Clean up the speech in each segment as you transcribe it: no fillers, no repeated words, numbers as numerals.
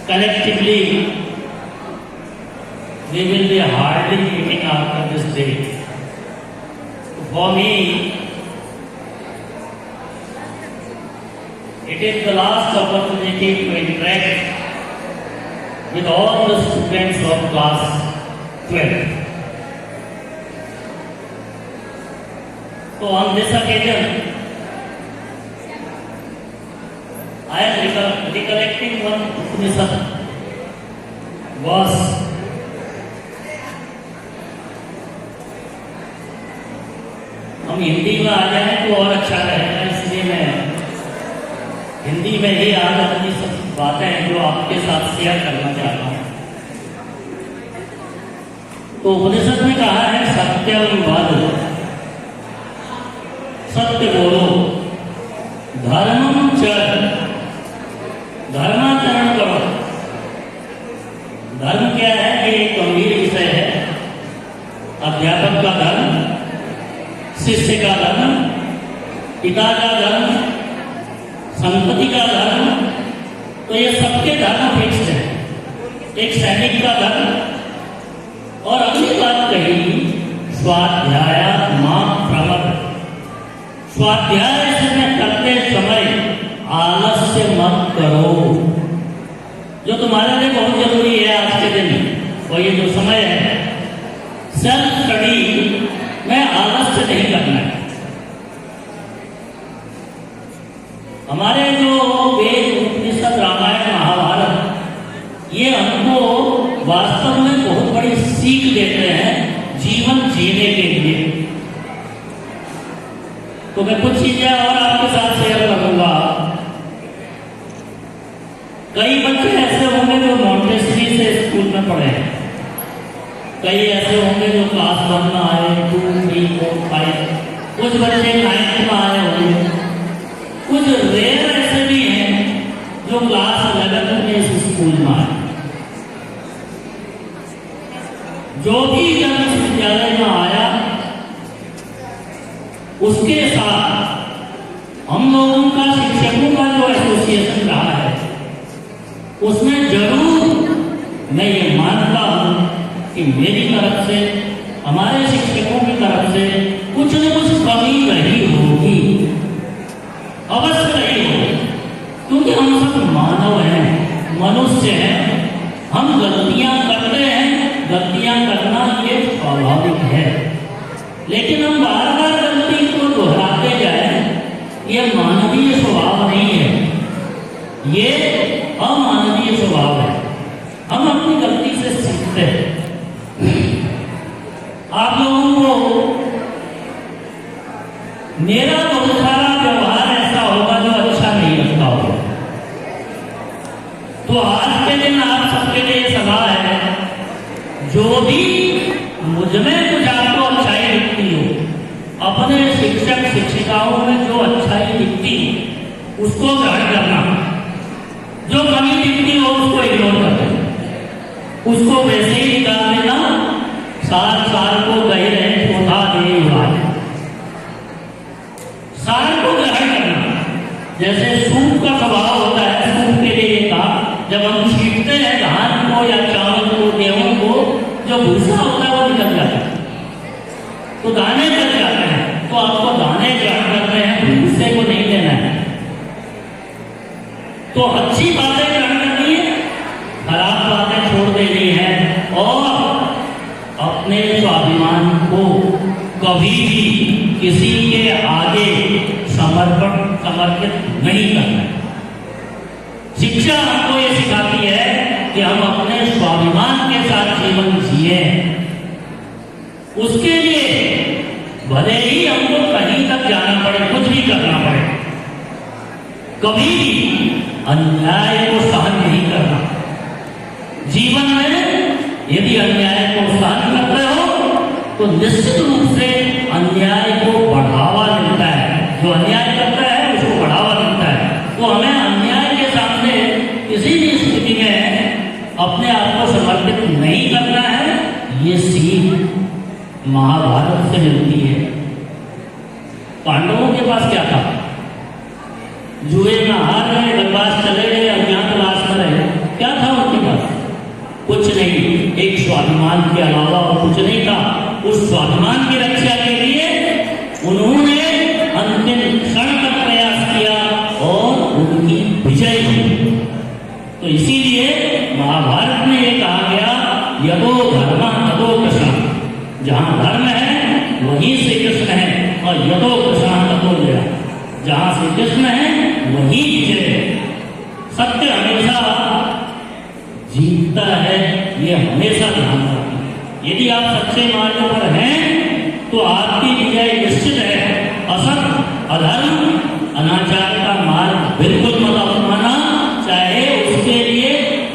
collectively we will be hardly meeting after this day. For me, it is the last opportunity to interact with all the students of class 12. So on this occasion, I am recollecting one Upanishad verse. हम हिंदी में आ जाए तो और अच्छा रहेगा, इसलिए मैं हिंदी में ही आज अपनी सब बातें जो आपके साथ शेयर करना चाहता हूँ। तो उपनिषद में कहा है सत्यम वद, सत्य बोलो, धर्मम चर, धर्माचरण करो। धर्म क्या है कि एक गंभीर विषय है। अध्यापक का धर्म, शिष्य का धर्म, पिता का धर्म, संपत्ति का धर्म, तो ये सबके धर्म फिक्स है। एक सैनिक का धर्म। और अगली बात कही स्वाध्याय मां प्रमद, स्वाध्याय से करते समय आलस्य मत करो। जो तुम्हारे लिए बहुत जरूरी है आज के दिन, और ये जो समय है सेल्फ स्टडी में आलस्य नहीं करना है। हमारे जो वेद उपनिषद रामायण महाभारत ये हमको वास्तव में बहुत बड़ी सीख देते हैं जीवन जीने के लिए। तो मैं कुछ चीजें और आपके साथ शेयर करूंगा। कई बच्चे ऐसे होंगे जो मॉन्टेसरी से स्कूल में पढ़े हैं, कई ऐसे होंगे जो क्लास 1 में आए, 2, 3, 4, 5, कुछ बच्चे 9th में आए होंगे, कुछ रेयर ऐसे भी हैं जो क्लास 11 में इस स्कूल में आए। जो भी जब इस विद्यालय में आया उसके साथ हम लोगों का शिक्षकों का जो एसोसिएशन रहा है उसमें जरूर मैं ये मानता हूं कि मेरी तरफ से, हमारे शिक्षकों की तरफ से कुछ न कुछ कमी रही होगी, अवश्य रही होगी। क्योंकि हम सब मानव हैं, मनुष्य हैं, हम गलतियां करते हैं, गलतियां करना ये स्वाभाविक है। लेकिन हम बार बार गलती को दोहराते जाएं, ये मानवीय स्वभाव नहीं है, ये अमानवीय स्वभाव है। हम अपनी गलती से सीखते हैं। आप लोगों को मेरा बहुत सारा व्यवहार ऐसा होगा जो अच्छा नहीं लगता होगा, तो आज के दिन आप सबके लिए सलाह है, जो भी मुझमें कुछ आपको अच्छाई दिखती हो, अपने शिक्षक शिक्षिकाओं में जो अच्छाई दिखती हो उसको ग्रहण करना, जो कमी दिखती हो उसको इग्नोर कर देना, उसको वैसे ही निकाल देना। सार को गए रहे पोथा दे उड़ाए, सार को ग्रहण करना। जैसे सूप का स्वभाव होता है, सूप के लिए कहा जब हम छींटते हैं धान को या चावल को, गेहूं को, जो भूसा होता है वो निकल जाता है, तो दाने बच जाते हैं। तो आपको दाने ग्रहण करते हैं, भूसे को नहीं लेना है। तो अच्छी बातें ग्रहण करनी है, खराब बातें छोड़ देनी है, और अपने स्वाभिमान को कभी भी किसी के आगे समर्पित नहीं करना है। शिक्षा हमको ये सिखाती है कि हम अपने स्वाभिमान के साथ जीवन जिए। उसके लिए भले ही हमको कहीं तक जाना पड़े, कुछ भी करना पड़े, कभी भी अन्याय को सहन नहीं करना। जीवन में यदि अन्याय को सहन करते हो तो निश्चित रूप से अन्याय को बढ़ावा मिलता है। जो अन्याय करता है उसको बढ़ावा मिलता है। तो हमें अन्याय के सामने किसी भी स्थिति में अपने आप को समर्पित नहीं करना है। ये सीख महाभारत से मिलती है। पांडवों के पास क्या था? जुए में हार गए, वनवास चले गए, अज्ञातवास में रहे, क्या था एक स्वाभिमान के अलावा और कुछ नहीं था। उस स्वाभिमान की रक्षा के लिए उन्होंने अंतिम क्षण तक प्रयास किया और उनकी विजय हुई। तो इसीलिए महाभारत में ये कहा गया, यदो धर्म तदो कृष्ण, जहाँ धर्म है वहीं श्री कृष्ण है, और यदो कृष्ण तदो जय, जहाँ श्री कृष्ण है वहीं विजय है। सत्य हमेशा जीतता है, ये हमेशा ध्यान रखना। यदि आप सच्चे मार्ग पर हैं तो आपकी विजय निश्चित है। असत, अधर्म, अनाचार का मार्ग बिल्कुल मत अपनाना, चाहे उसके लिए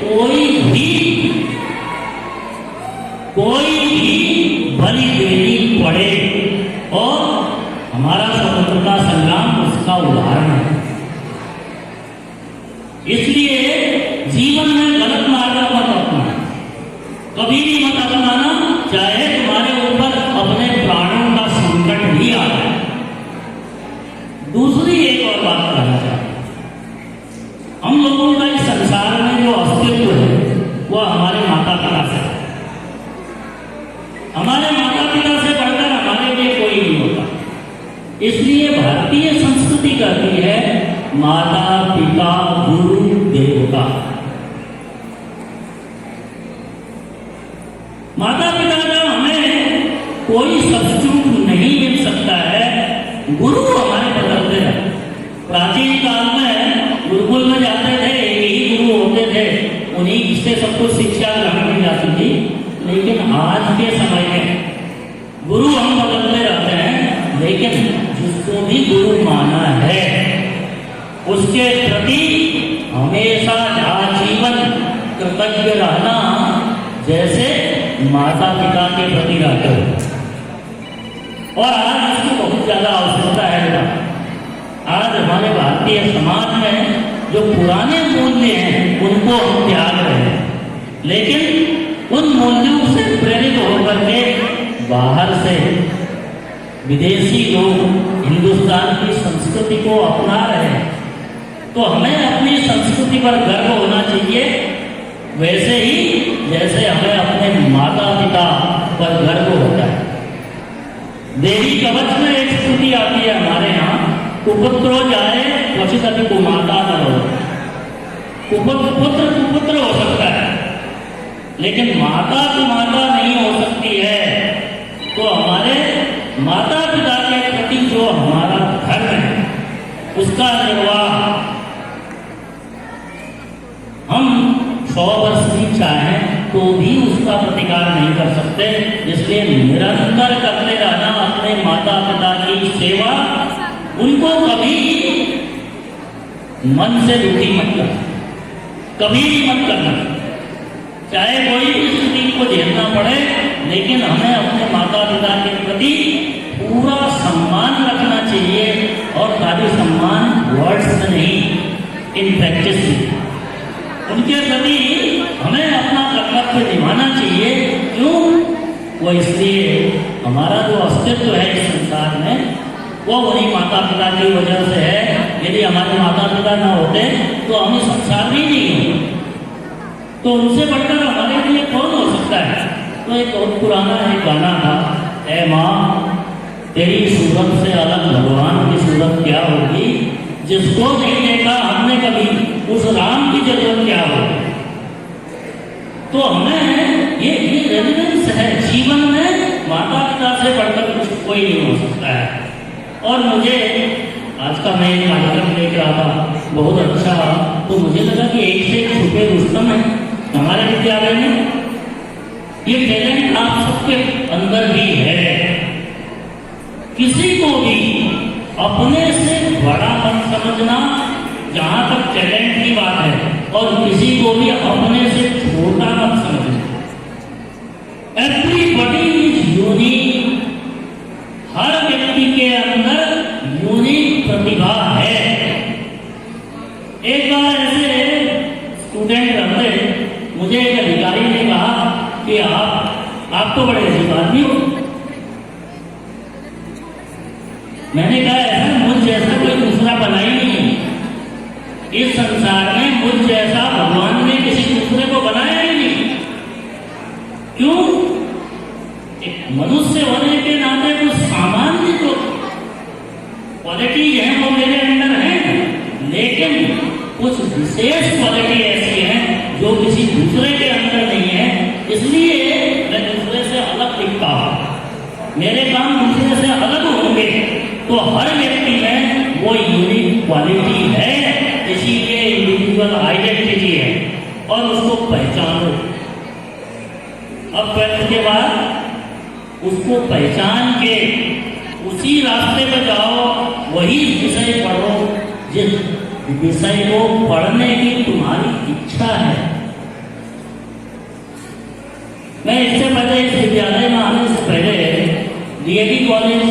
कोई भी बलि देनी पड़े। और हमारा स्वतंत्रता संग्राम उसका उदाहरण है। इसलिए जीवन में गलत मार्ग मत अपनाना, कभी भी मत अपनाना, चाहे तुम्हारे ऊपर अपने प्राणों का संकट भी आ जाए। दूसरी एक और बात कहना चाहता हूं, हम लोगों का इस संसार में जो अस्तित्व है वह हमारे माता पिता से है। हमारे माता पिता से बढ़कर हमारे लिए कोई नहीं होता। इसलिए भारतीय संस्कृति कहती है माता पिता गुरु देवता। माता पिता का हमें कोई सब्स्टिट्यूट नहीं मिल सकता है। गुरु हमारे बदलते हैं। प्राचीन काल में गुरुकुल में जाते थे, यही गुरु होते थे, उन्हीं से सब कुछ शिक्षा ग्रहण की जाती थी। लेकिन आज के समय में गुरु हम बदलते रहते हैं, लेकिन जिसको भी गुरु माना है उसके प्रति हमेशा आजीवन कृतज्ञ रहना, जैसे माता पिता के प्रति रहते हो। और आज इसकी बहुत ज्यादा आवश्यकता है बेटा। आज हमारे भारतीय समाज में जो पुराने मूल्य हैं उनको हम त्याग रहे हैं, लेकिन उन मूल्यों से प्रेरित होकर के बाहर से विदेशी लोग हिंदुस्तान की संस्कृति को अपना रहे हैं। तो हमें अपनी संस्कृति पर गर्व होना चाहिए, वैसे ही जैसे हमें अपने माता पिता पर गर्व होता है। देवी कवच में एक स्तुति आती है हमारे यहाँ, कुपुत्रो जाए क्वचित अति कुमाता न हो। पुत्र कुपुत्र हो सकता है, लेकिन माता कुमाता नहीं हो सकती है। तो हमारे माता पिता के प्रति जो हमारा धर्म है उसका निर्वाह हम 100 वर्ष भी चाहें तो भी उसका प्रतिकार नहीं कर सकते। इसलिए निरंतर करते रहना अपने माता पिता की सेवा। उनको कभी मन से दुखी मत करना, कभी भी मत करना, चाहे कोई भी स्थिति को झेलना पड़े, लेकिन हमें अपने माता पिता के प्रति पूरा सम्मान रखना चाहिए। और खाली सम्मान वर्ड्स में नहीं, इन प्रैक्टिस में उनके प्रति हमें अपना कर्तव्य निभाना चाहिए। क्यों? वो इसलिए हमारा जो अस्तित्व है इस संसार में वो उन्हीं माता पिता की वजह से है। यदि हमारे माता पिता न होते तो हम इस संसार में ही नहीं होते। तो उनसे बढ़कर हमारे लिए कौन हो सकता है? तो एक बहुत पुराना एक गाना था, ऐ माँ तेरी सूरत से अलग भगवान की सूरत क्या होगी, जिसको नहीं देखा हमने कभी उस राम की जरूरत क्या होगी। तो हमें ये रेलिवेंस है जीवन में, माता पिता से बढ़कर कुछ कोई नहीं हो सकता है। और मुझे आज का मैं कार्यक्रम देख रहा था, बहुत अच्छा, तो मुझे लगा कि एक से एक छुपे रुस्तम है हमारे विद्यालय में। ये टैलेंट आप सबके अंदर भी है। किसी को भी अपने से बड़ा मत समझना जहां तक टैलेंट की बात है, और किसी को भी अपने से छोटा मत समझना। Everybody is unique. हर व्यक्ति के अंदर यूनिक प्रतिभा है। एक बार ऐसे स्टूडेंट रहते, मुझे एक अधिकारी ने कहा कि आप तो बड़े अजीब आदमी हो। मैंने कहा ऐसा मुझ जैसा कोई दूसरा बना ही नहीं है इस संसार में। मुझ जैसा भगवान ने किसी दूसरे को बनाया ही नहीं। किसी दूसरे के अंदर नहीं है, इसलिए मैं दूसरे से अलग दिखता हूं, मेरे काम दूसरे से अलग होंगे। तो हर व्यक्ति में वो यूनिक क्वालिटी है, इसीलिए इंडिविजुअल आइडेंटिटी है और उसको पहचानो। अब 12th के बाद उसको पहचान के उसी रास्ते पे जाओ, वही विषय पढ़ो जिस विषय को पढ़ने की तुम्हारी इच्छा है। मैं इससे पहले इस विद्यालय में आने से पहले DAV college,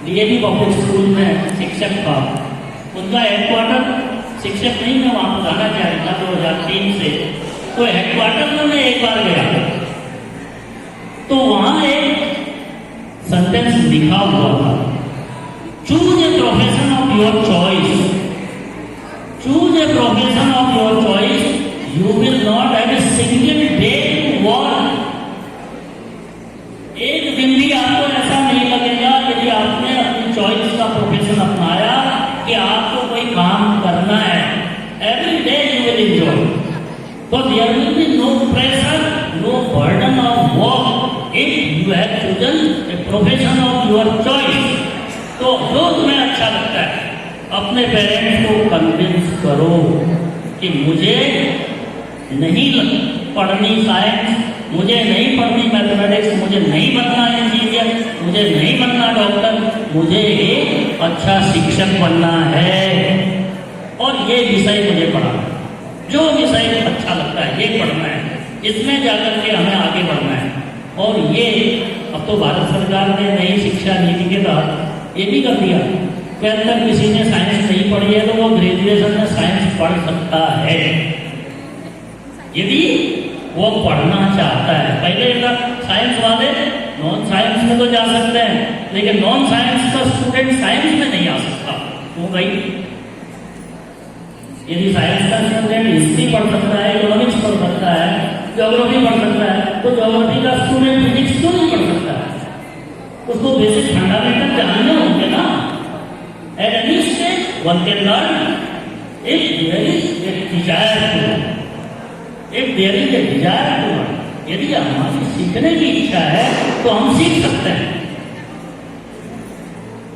DAV public school में शिक्षक था। उनका हेडक्वार्टर, शिक्षक नहीं, मैं वहां पर जाना चाह रहा था 2003 से। तो हेडक्वार्टर में मैं एक बार गया तो वहां एक सेंटेंस लिखा हुआ था, choose a profession of your choice, choose a profession of your choice, you will not have a single day to work. एक दिन भी आपको ऐसा नहीं लगेगा यदि आपने अपनी चॉइस का प्रोफेशन अपनाया कि आपको कोई काम करना है। Every day you will enjoy. तो there will be no pressure, no burden of work if you have chosen a profession of your choice। तो जो तुम्हें अच्छा लगता है, अपने पेरेंट्स को कन्विंस करो कि मुझे नहीं पढ़नी साइंस, मुझे नहीं पढ़नी मैथमेटिक्स, मुझे नहीं बनना इंजीनियर, मुझे नहीं बनना डॉक्टर, मुझे एक अच्छा शिक्षक बनना है और ये विषय मुझे पढ़ना है। जो विषय अच्छा लगता है ये पढ़ना है, इसमें जाकर के हमें आगे बढ़ना है। और ये अब तो भारत सरकार ने नई शिक्षा नीति के तहत ये भी कर दिया कि अगर किसी ने साइंस नहीं पढ़ी है तो वो ग्रेजुएशन में साइंस पढ़ सकता है यदि वो पढ़ना चाहता है। पहले साइंस वाले नॉन साइंस में तो जा सकते हैं, लेकिन नॉन साइंस का स्टूडेंट साइंस में नहीं आ सकता। तो भाई यदि साइंस का स्टूडेंट हिस्ट्री पढ़ सकता है, इकोनॉमिक्स पढ़ सकता है, ज्योग्राफी पढ़ सकता है, तो ज्योग्राफी का स्टूडेंट फिजिक्स क्यों नहीं पढ़ सकता है? उसको बेसिक फंडामेंटल जानने होंगे ना। At any stage one can learn if there is a desire to learn, if there is a desire to learn. यदि हमारी सीखने की इच्छा है तो हम सीख सकते हैं।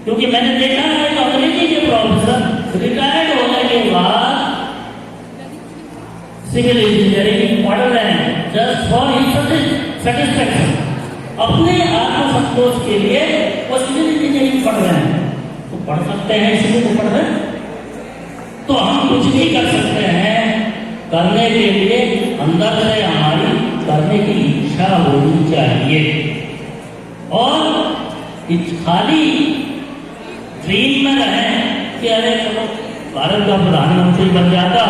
क्योंकि मैंने देखा है कि अंग्रेजी के प्रोफेसर रिटायर्ड होने के बाद सिविल इंजीनियरिंग पढ़ रहे हैं जस्ट फॉर सेटिस्फैक्शन, अपने आत्मसंतोष के लिए वो सिविल इंजीनियरिंग पढ़ रहे हैं। तो पढ़ सकते हैं, इसलिए तो पढ़ रहे हैं। तो हम कुछ भी कर सकते हैं, करने के लिए अंदर से हमारी करने की इच्छा होनी चाहिए। और खाली ड्रीम में रहें कि अरे चलो भारत का प्रधानमंत्री बन जाता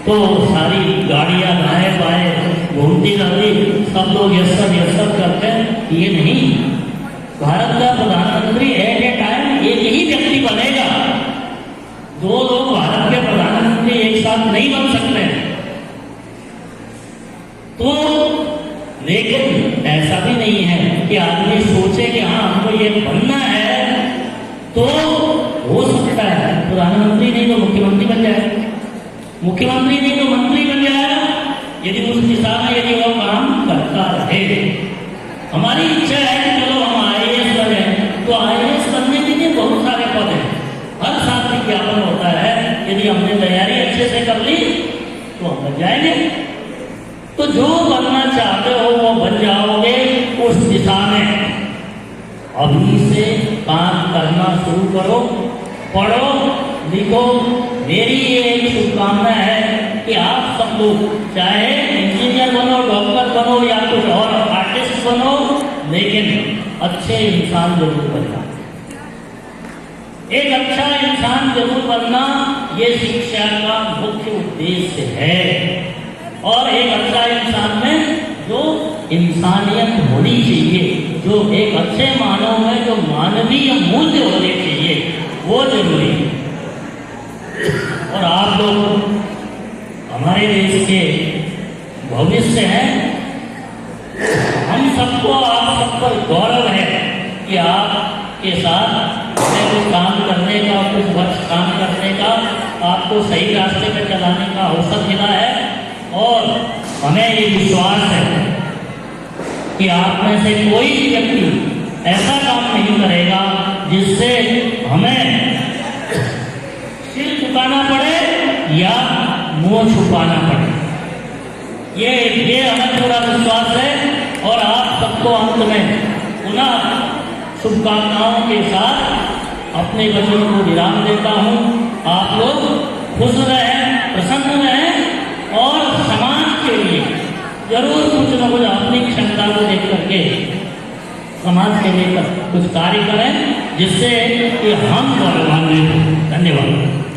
तो सारी गाड़ियां दाएं बाएं घूमती रहती, सब लोग यस सर करते हैं। ये नहीं, भारत का प्रधानमंत्री एट ए टाइम एक ही व्यक्ति बनेगा। दो लोग भारत के प्रधानमंत्री एक साथ नहीं बन सकते। तो लेकिन ऐसा भी नहीं है कि आदमी सोचे कि हाँ हमको ये बनना है तो हो सकता है प्रधानमंत्री नहीं तो मुख्यमंत्री बन जाए, मुख्यमंत्री नहीं तो मंत्री बन जाएगा, यदि उस दिशा में यदि वो काम करता रहे। हमारी इच्छा है कि चलो हम आईएएस बने, तो आईएएस बनने के लिए बहुत सारे पद हैं, हर साल विज्ञापन होता है। यदि हमने तैयारी अच्छे से कर ली तो हम बन जाएंगे। तो जो बनना चाहते हो वो बन जाओगे उस दिशा में। अभी से काम करना शुरू करो, पढ़ो लिखो। मेरी ये एक शुभकामना है कि आप सब लोग चाहे इंजीनियर बनो, डॉक्टर बनो या कुछ और आर्टिस्ट बनो, लेकिन अच्छे इंसान जरूर बनना। एक अच्छा इंसान जरूर बनना ये शिक्षा का मुख्य उद्देश्य है। और एक अच्छा इंसान में जो इंसानियत होनी चाहिए, जो एक अच्छे मानव में जो मानवीय मूल्य होने चाहिए, वो जरूरी है। और आप लोग हमारे देश के भविष्य हैं। हम सबको आप सब पर गौरव है कि आपके साथ कुछ काम करने का, कुछ वर्ष काम करने का, आपको सही रास्ते पर चलाने का अवसर मिला है। और कि आप में से कोई व्यक्ति ऐसा काम नहीं करेगा जिससे हमें सिर झुकाना पड़े या मुंह छुपाना पड़े। ये हमें पूरा विश्वास है और आप सबको अंत में पुनः शुभकामनाओं के साथ अपने वचनों को विराम देता हूँ। आप लोग खुश रहें, प्रसन्न रहें और समाज के लिए जरूर कुछ न कुछ अपनी क्षमता को देख करके समाज के लिए कुछ कार्य करें जिससे कि हम गौरवान्वित हों। धन्यवाद।